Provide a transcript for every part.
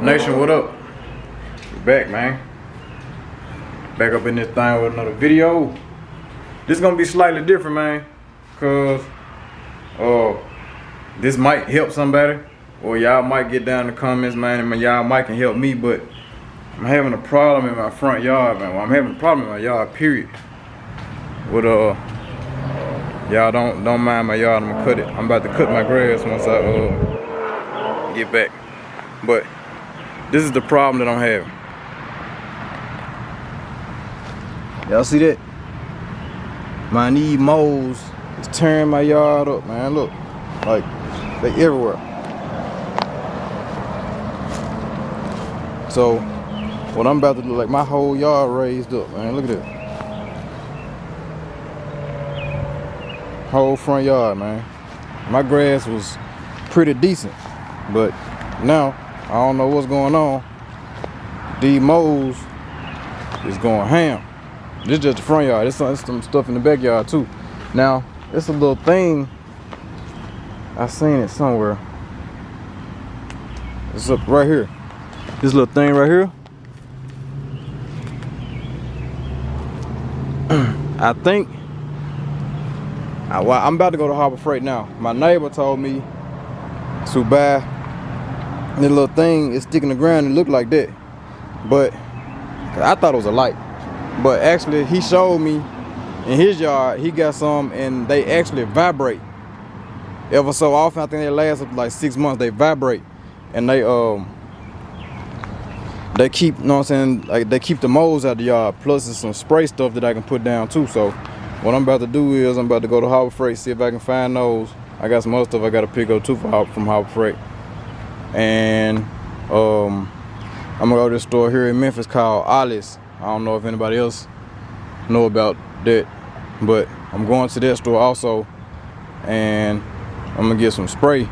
Nation, what up? Back, man. Back up in this thing with another video. This gonna be slightly different, man, cause this might help somebody, or y'all might get down in the comments, man, and y'all might can help me. But I'm having a problem in my front yard, man. Well, I'm having a problem in my yard, period. With y'all don't mind my yard. I'm gonna cut it. I'm about to cut my grass once I get back. But this is the problem that I'm having. Y'all see that? These moles is tearing my yard up, man. Look, like they everywhere. So what I'm about to do, like my whole yard raised up, man. Look at that. Whole front yard, man. My grass was pretty decent, but now I don't know what's going on. These moles is going ham. This is just the front yard. There's some stuff in the backyard too. Now, it's a little thing. I seen it somewhere. It's up right here. This little thing right here. I think I'm about to go to Harbor Freight now. My neighbor told me to buy this little thing. It's sticking to the ground. It looked like that, but I thought it was a light. But actually, he showed me in his yard, he got some, and they actually vibrate. Ever so often, I think they last up like 6 months. They vibrate, and they keep, you know what I'm saying, like they keep the moles out of the yard. Plus, there's some spray stuff that I can put down too. So, what I'm about to do is I'm about to go to Harbor Freight, see if I can find those. I got some other stuff I got to pick up too from Harbor Freight, and I'm gonna go to this store here in Memphis called Alice. I don't know if anybody else know about that, but I'm going to that store also, and I'm gonna get some spray.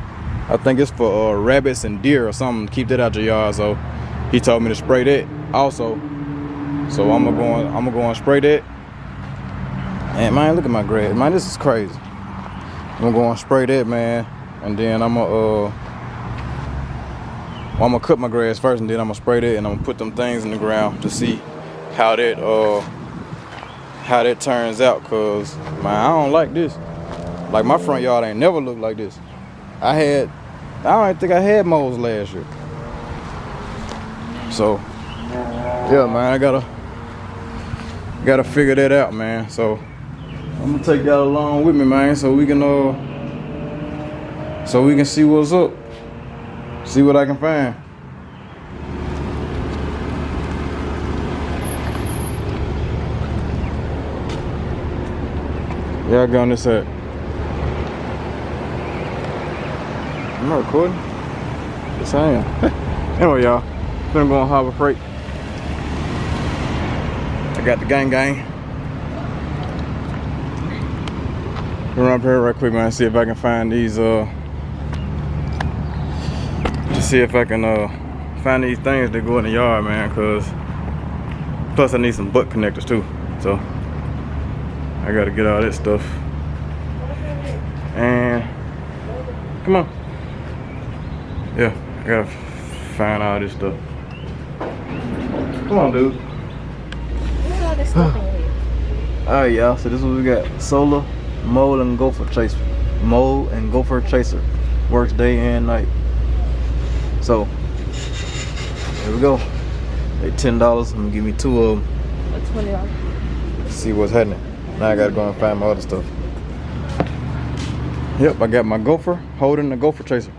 I think it's for rabbits and deer or something. Keep that out your yard. So he told me to spray that also. So I'm gonna go and spray that. And man, look at my grass. Man, this is crazy. I'm gonna go and spray that, man, and then I'm gonna cut my grass first, and then I'm gonna spray that, and I'm gonna put them things in the ground to see how that turns out. Cause man, I don't like this. Like my front yard ain't never looked like this. I don't even think I had moles last year. So yeah, man, I gotta figure that out, man. So I'm gonna take y'all along with me, man, so we can see what's up, see what I can find. Y'all go on this side. I'm not recording. Yes, I am. Anyway, y'all, gonna go on Harbor Freight. I got the gang. Run up here right quick, man. See if I can find these. To see if I can find these things that go in the yard, man. Cause plus I need some butt connectors too. So I gotta get all that stuff. And come on. Yeah, I gotta find all this stuff. Come on, dude. Look at all this stuff in here. Alright, y'all. So this is what we got. Solar mole and gopher chaser. Mole and gopher chaser. Works day and night. So here we go. They $10. I'm gonna give me 2 of them. That's $20. See what's happening. Now I gotta go and find my other stuff. Yep, I got my gopher holding the gopher chaser.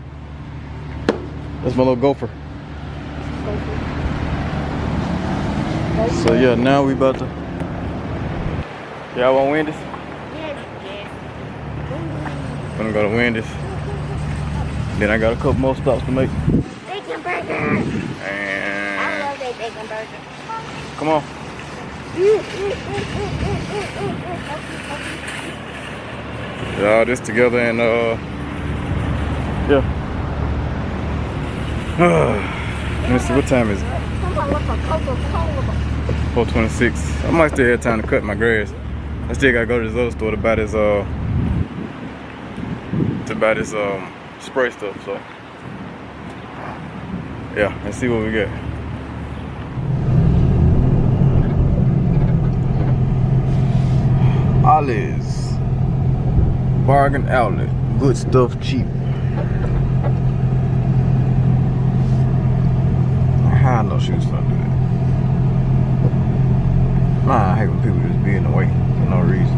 That's my little gopher. So yeah, now we about to. Y'all want Wendy's? Yes. I'm gonna go to Wendy's. Then I got a couple more stops to make. Bacon burger. And I love that bacon burger. come on. All this together and yeah. Let me see, what time is it? Someone look for Coca-Cola. 4:26. I might still have time to cut my grass. I still gotta go to this other store to buy this spray stuff. So Yeah, let's see what we get. Ollie's Bargain Outlet. Good stuff cheap. I know she was gonna do that. Nah, I hate when people just be in the way for no reason.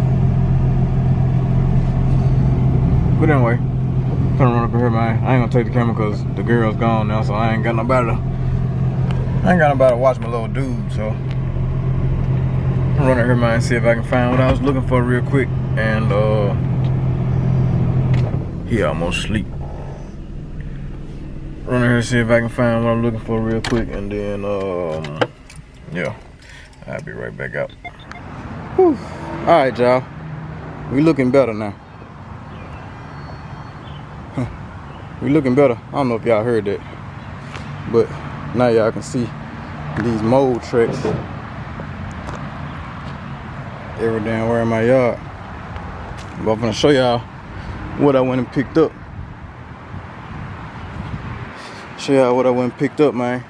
But anyway, I'm gonna run up here, man. I ain't gonna take the camera because the girl's gone now, so I ain't got nobody to watch my little dude, so I'm running here, man, and see if I can find what I was looking for real quick. And he almost sleep. Running here, see if I can find what I'm looking for real quick, and then yeah, I'll be right back out. Whew. All right, y'all, we looking better now. We looking better. I don't know if y'all heard that, but now y'all can see these mold tracks every damn where in my yard. But I'm gonna show y'all what I went and picked up. Show y'all what I went and picked up, man.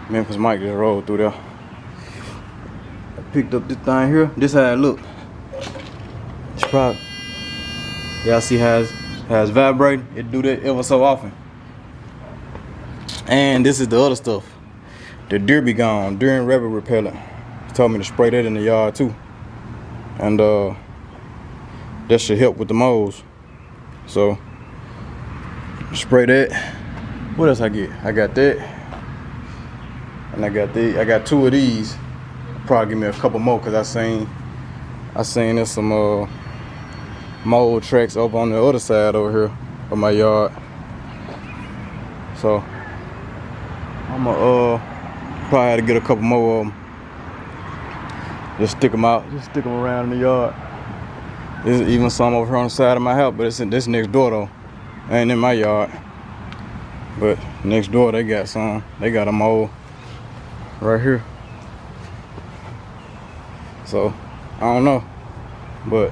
Memphis Mike just rolled through there. I picked up this thing here. This how it look. It's probably, y'all see how it's vibrating? It do that ever so often. And this is the other stuff. The deer be gone, deer and rabbit repellent. He told me to spray that in the yard too. And that should help with the moles. So spray that. What else I get? I got that. And I got two of these. Probably give me a couple more because I seen there's some mold tracks over on the other side over here of my yard. So I'm gonna probably have to get a couple more of them. Just stick them out, just stick them around in the yard. There's even some over here on the side of my house, but this next door though. Ain't in my yard. But next door they got some. They got a mold right here. So I don't know, but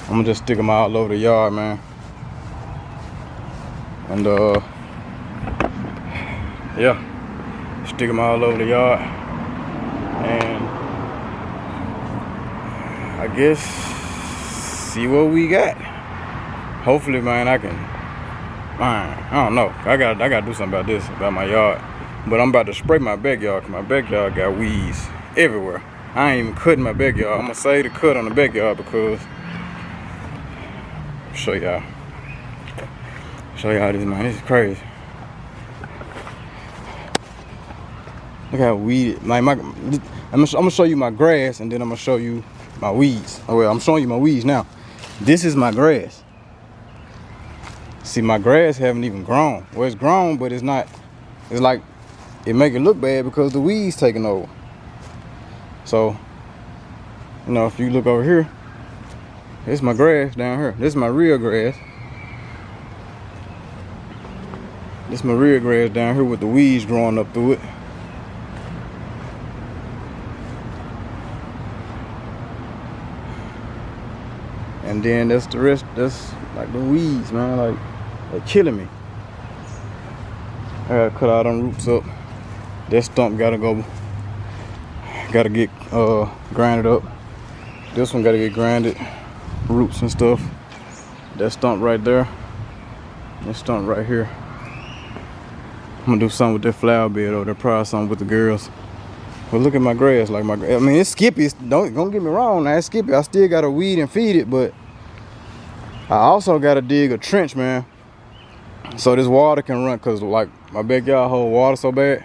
I'm gonna just stick them all over the yard, man. And yeah, stick them all over the yard. And I guess see what we got. Hopefully, man, I don't know. I gotta do something about this, about my yard. But I'm about to spray my backyard, cause my backyard got weeds everywhere. I ain't even cutting my backyard. I'm gonna save the cut on the backyard because show y'all this, man. This is crazy. Look how weeded. I'm gonna show you my grass, and then I'm gonna show you my weeds. Oh well, I'm showing you my weeds now. This is my grass. See, my grass haven't even grown. Well, it's grown, but it's not. It's like it make it look bad because the weeds taking over. So, you know, if you look over here, this is my grass down here. This is my real grass. This is my real grass down here with the weeds growing up through it. And then that's the rest. That's like the weeds, man. Like they're killing me. I gotta cut all them roots up. That stump gotta get grinded up. This one gotta get grinded, roots and stuff. That stump right there. That stump right here. I'm gonna do something with that flower bed over there. Probably something with the girls. But look at my grass. Like I mean, it's skippy. Don't get me wrong. Now it's skippy. I still gotta weed and feed it, but I also gotta dig a trench, man. So this water can run, cause like my backyard hold water so bad.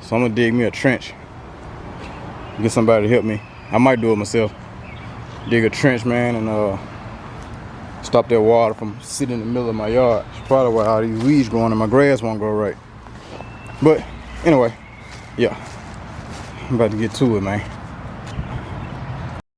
So I'm gonna dig me a trench. Get somebody to help me. I might do it myself. Dig a trench, man, and stop that water from sitting in the middle of my yard. It's probably why all these weeds growing and my grass won't grow right. But anyway, yeah, I'm about to get to it, man.